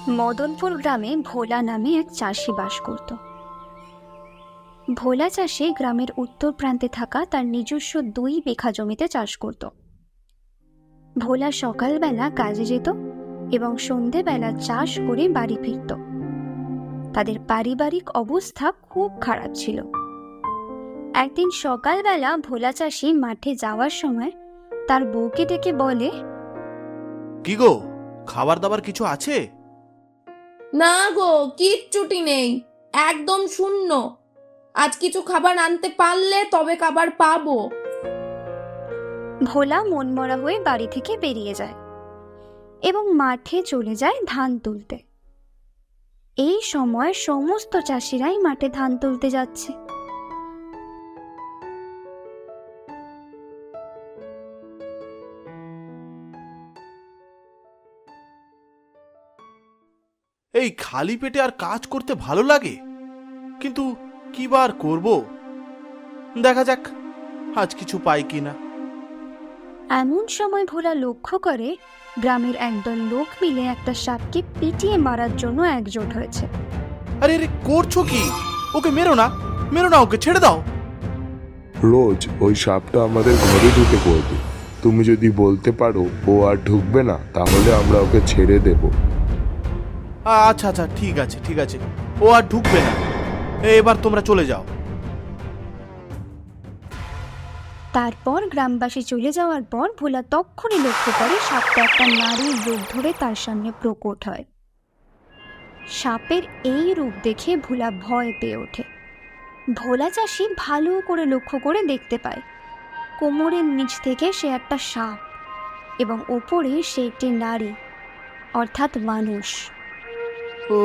মদনপুর গ্রামে ভোলা নামে এক চাষি বাস করত। ভোলা চাষি গ্রামের উত্তর প্রান্তে থাকা তার নিজস্ব 2 বিঘা জমিতে চাষ করত। ভোলা সকালবেলা কাজে যেত এবং সন্ধেবেলা চাষ করে বাড়ি ফিরত। তাদের পারিবারিক অবস্থা খুব খারাপ ছিল। একদিন সকালবেলা ভোলা চাষি মাঠে যাওয়ার সময় তার বউকে ডেকে বলে, কি গো, খাবার দাবার কিছু আছে? না গো, কিচ্ছুটি নেই, একদম শূন্য। আজ কিছু খাবার আনতে পারলে তবে খাবার পাবো। ভোলা মনমরা হয়ে বাড়ি থেকে বেরিয়ে যায় এবং মাঠে চলে যায় ধান তুলতে। এই সময় সমস্ত চাষিরাই মাঠে ধান তুলতে যাচ্ছে। এই খালি পেটে আর কাজ করতে ভালো লাগে, কিন্তু কি বার করব, দেখা যাক আজ কিছু পাই কিনা। এমন সময় ভোলা লক্ষ্য করে গ্রামের একদল লোক মিলে একটা সাপকে পিটিয়ে মারার জন্য একজোট হয়েছে। আরে আরে, করছো কি? ওকে মেরো না, মেরো না, ওকে ছেড়ে দাও। রোজ ওই সাপটা আমাদের ঘরে ঢুকে পড়বে। তুমি যদি বলতে পারো ও আর ঢুকবে না, তাহলে আমরা ওকে ছেড়ে দেব। আচ্ছা আচ্ছা, ঠিক আছে ঠিক আছে, ও আর ঢুকবে না। এবার তোমরা চলে যাও। তারপর গ্রামবাসী চলে যাওয়ার পর ভোলা তক্ষুনি লক্ষ্য করে সাপটা একটা নারীর রূপ ধরে তার সামনে প্রকট হয়। সাপের এই রূপ দেখে ভোলা ভয় পেয়ে ওঠে। ভোলা চাষি ভালো করে লক্ষ্য করে দেখতে পায় কোমরের নিচ থেকে সে একটা সাপ এবং ওপরে সে একটি নারী, অর্থাৎ মানুষ। ও,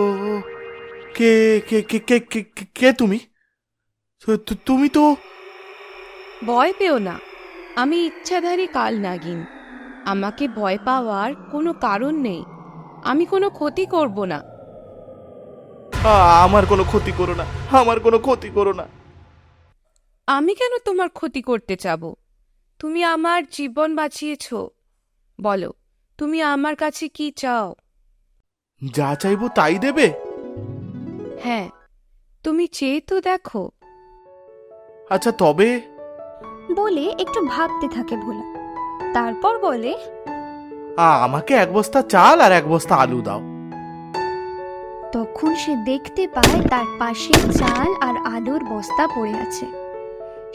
কে কে কে কে কে কে- কে তুমি? তুমি তো... ভয় পেও না, আমি ইচ্ছাধারী কাল নাগিন। আমাকে ভয় পাওয়ার কোনো কারণ নেই। আমি কোনো ক্ষতি করব না। আমার কোনো ক্ষতি করো না, আমার কোনো ক্ষতি করো না। আমি কেন তোমার ক্ষতি করতে যাব? তুমি আমার জীবন বাঁচিয়েছ। বলো, তুমি আমার কাছে কি চাও? যা চাইবো তাই দেবে? হ্যাঁ, তুমি চেয়ে তো দেখো। আচ্ছা তবে... বলে একটু ভাবতে থাকে ভোলা। তারপর বলে, আমাকে 1 বস্তা চাল আর 1 বস্তা আলু দাও। তখন সে দেখতে পায় তার পাশে চাল আর আলুর বস্তা পড়ে আছে।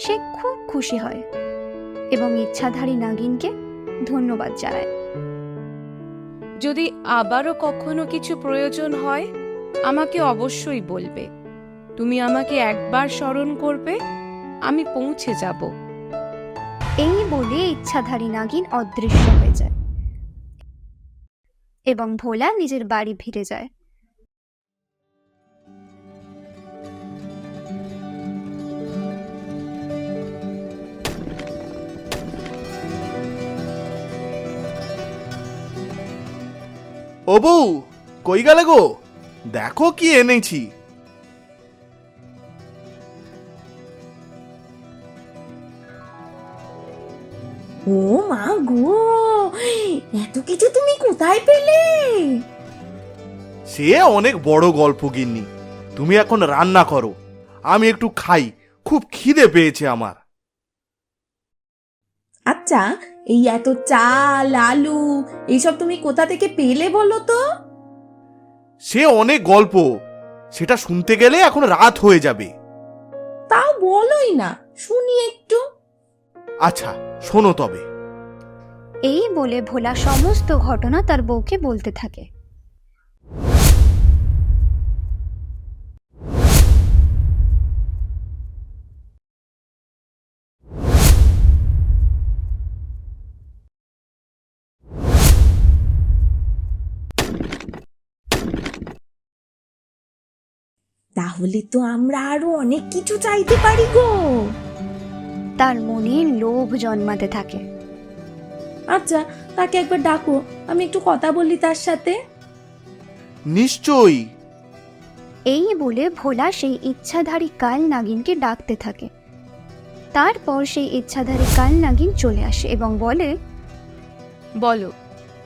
সে খুব খুশি হয় এবং ইচ্ছাধারী নাগিনকে ধন্যবাদ জানায়। যদি আবারও কখনো কিছু প্রয়োজন হয়, আমাকে অবশ্যই বলবে। তুমি আমাকে একবার স্মরণ করবে, আমি পৌঁছে যাব। এই বলে ইচ্ছাধারী নাগিন অদৃশ্য হয়ে যায় এবং ভোলা নিজের বাড়ি ফিরে যায়। ও বউ, কই গেলে গো? দেখো কি এনেছি। ও মা গো, এত কিছু তুমি কোথায় পেলে? সে অনেক বড় গল্প গিন্নি, তুমি এখন রান্না করো, আমি একটু খাই, খুব খিদে পেয়েছে আমার। আচ্ছা, এই এত চাল আলু এইসব তুমি কোথা থেকে পেলে বলো তো? সে অনেক গল্প, সেটা শুনতে গেলে এখন রাত হয়ে যাবে। তাও বলোই না, শুনি একটু। আচ্ছা শোনো তবে। এই বলে ভোলা সমস্ত ঘটনা তার বউকে বলতে থাকে। তাহলে তো আমরা আরো অনেক কিছু চাইতে পারি গো। তার মনে লোভ জন্মাতে থাকে। আচ্ছা, তাকে একবার ডাকো, আমি একটু কথা বলি তার সাথে। নিশ্চয়ই। এই বলে ভোলা সেই ইচ্ছাধারী কাল নাগিনকে ডাকতে থাকে। তারপর সেই ইচ্ছাধারী কাল নাগিন চলে আসে এবং বলে, বলো,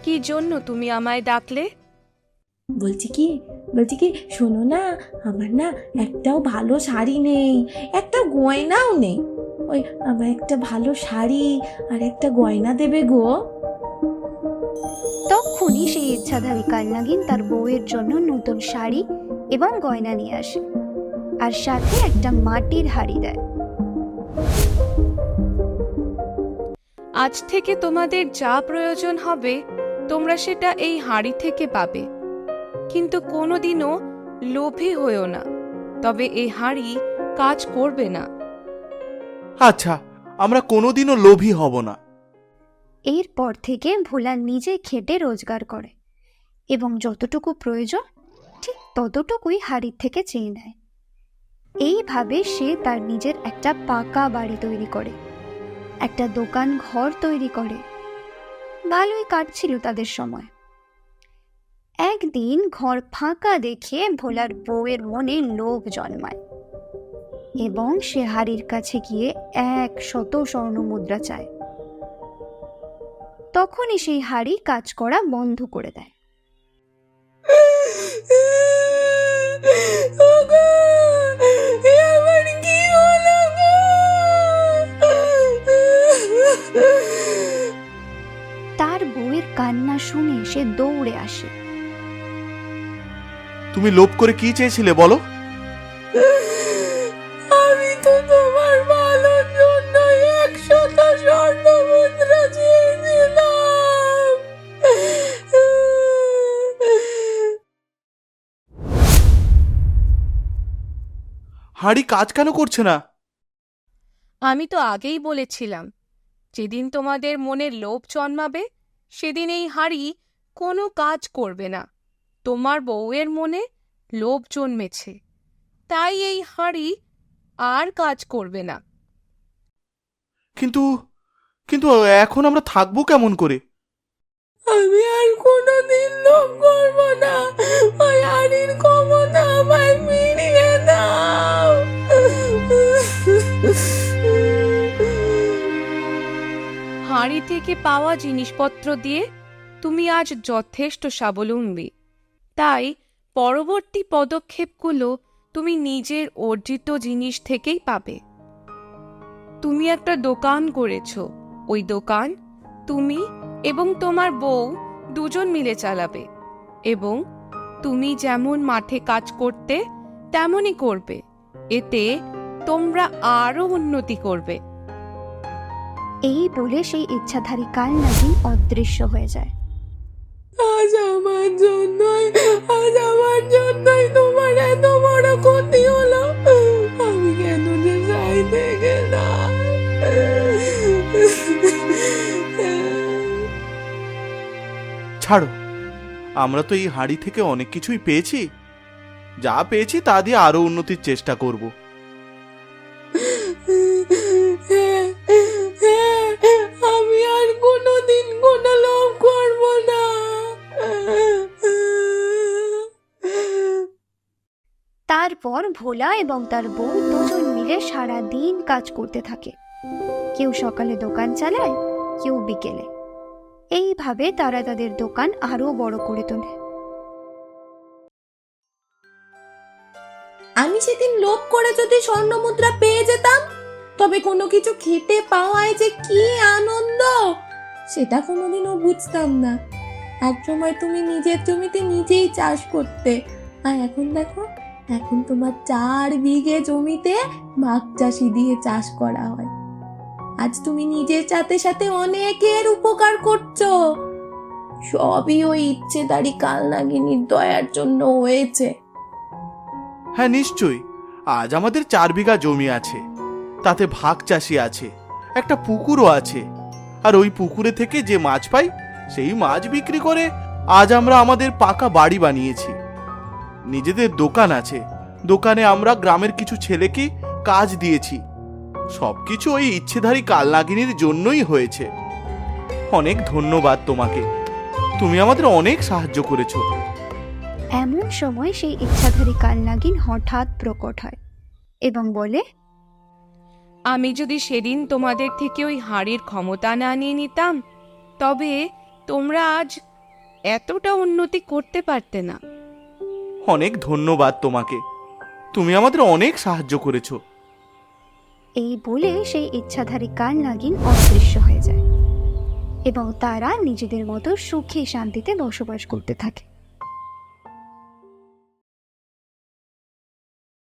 কি জন্য তুমি আমায় ডাকলে? বলছি কি শোনো না, আমার না একটাও ভালো শাড়ি নেই, একটা গয়নাও নেই। ওই আমার একটা ভালো শাড়ি আর একটা গয়না দেবে গো। তখনই সেই ইচ্ছাধারী কালনাগিন তার বউয়ের জন্য নতুন শাড়ি এবং গয়না নিয়ে আসে, আর সাথে একটা মাটির হাঁড়ি দেয়। আজ থেকে তোমাদের যা প্রয়োজন হবে তোমরা সেটা এই হাঁড়ি থেকে পাবে, কিন্তু কোনোদিনও লোভী হয়েও না, তবে এই হাঁড়ি কাজ করবে না। আচ্ছা, আমরা কোনোদিনও লোভী হব না। এরপর থেকে ভোলা নিজে খেটে রোজগার করে এবং যতটুকু প্রয়োজন ঠিক ততটুকুই হাড়ির থেকে চেয়ে নেয়। এইভাবে সে তার নিজের একটা পাকা বাড়ি তৈরি করে, একটা দোকান ঘর তৈরি করে। ভালোই কাটছিল তাদের সময়। একদিন ঘর ফাঁকা দেখে ভোলার বউয়ের মনে লোভ জন্মায় এবং সে হাড়ির কাছে গিয়ে 100 স্বর্ণমুদ্রা চায়। তখনই সেই হাড়ি কাজ করা বন্ধ করে দেয়। তার বউয়ের কান্না শুনে সে দৌড়ে আসে। তুমি লোভ করে কি চেয়েছিলে বলো? আমি তো তোমার ভালোর জন্য 100 স্বর্ণমুদ্রা চেয়েছিলাম। হাঁড়ি কাজ কেন করছে না? আমি তো আগেই বলেছিলাম, যেদিন তোমাদের মনে লোভ জন্মাবে সেদিন এই হাঁড়ি কোনো কাজ করবে না। তোমার বউয়ের মনে লোভ জন্মেছে, তাই এই হাঁড়ি আর কাজ করবে না। কিন্তু কিন্তু এখন আমরা থাকবো কেমন করে? আমি আর কোনোদিন লোভ করব না। ওই হাড়ির ক্ষমতা আমায় ফিরিয়ে দাও। হাঁড়ি থেকে পাওয়া জিনিসপত্র দিয়ে তুমি আজ যথেষ্ট স্বাবলম্বী, তাই পরবর্তী পদক্ষেপগুলো তুমি নিজের অর্জিত জিনিস থেকেই পাবে। তুমি একটা দোকান করেছো, ওই দোকান তুমি এবং তোমার বউ দুজন মিলে চালাবে, এবং তুমি যেমন মাঠে কাজ করতে তেমনই করবে। এতে তোমরা আরো উন্নতি করবে। এই বলে সেই ইচ্ছাধারী কালনাগিন অদৃশ্য হয়ে যায়। আজ আমার জন্যই তোমার এত বড় ক্ষতি হলো। আমি কেন যে চাইতে গেলাম। ছাড়ো, আমরা তো এই হাঁড়ি থেকে অনেক কিছুই পেয়েছি। যা পেয়েছি তা দিয়ে আরো উন্নতির চেষ্টা করব। আমি আর কোনোদিন কোনো লোভ করব না। তারপর ভোলা এবং তার বউ দুজন মিলে সারা দিন কাজ করতে থাকে। কেউ সকালে দোকান চালায়, কেউ বিকেলে। এইভাবে তারা তাদের দোকান আরো বড় করে তোলে। আমি সেদিন লোভ করে যদি স্বর্ণমুদ্রা পেয়ে যেতাম, তবে কোনো কিছু খেতে পাওয়ায় যে কি আনন্দ সেটা কোনোদিনও বুঝতাম না। এক সময় তুমি নিজের জমিতে নিজেই চাষ করতে, আর এখন দেখো, এখন তোমার 4 বিঘে জমিতে মাছ চাষি দিয়ে চাষ করা হয়। আজ তুমি নিজের সাথে সাথে অনেকের উপকার করছো। সবই ওই ইচ্ছেদারি কালনাগিনীর দয়ার জন্য হয়েছে। হ্যাঁ, নিশ্চয়ই। আজ আমাদের 4 বিঘা জমি আছে, তাতে ভাগ চাষি আছে, একটা পুকুরও আছে। আর ওই পুকুরে থেকে যে মাছ পাই সেই মাছ বিক্রি করে আজ আমরা আমাদের পাকা বাড়ি বানিয়েছি। নিজেদের দোকান আছে, দোকানে আমরা গ্রামের কিছু ছেলেকে কাজ দিয়েছি। সবকিছু ওই ইচ্ছেধারী কালনাগিনীর জন্যই হয়েছে। অনেক ধন্যবাদ তোমাকে, তুমি আমাদের অনেক সাহায্য করেছো। এমন সময় সেই ইচ্ছাধারী কালনাগিন হঠাৎ প্রকট হয় এবং বলে, আমি যদি সেদিন তোমাদের থেকে ওই হাঁড়ির ক্ষমতা না নিয়ে নিতাম, তবে তোমরা আজ এতটা উন্নতি করতে পারতে না। অনেক ধন্যবাদ তোমাকে, তুমি আমাদের অনেক সাহায্য করেছো। এই বলে সেই ইচ্ছাধারী কাল নাগিন অদৃশ্য হয়ে যায় এবং তারা নিজেদের মতো সুখে শান্তিতে বসবাস করতে থাকে।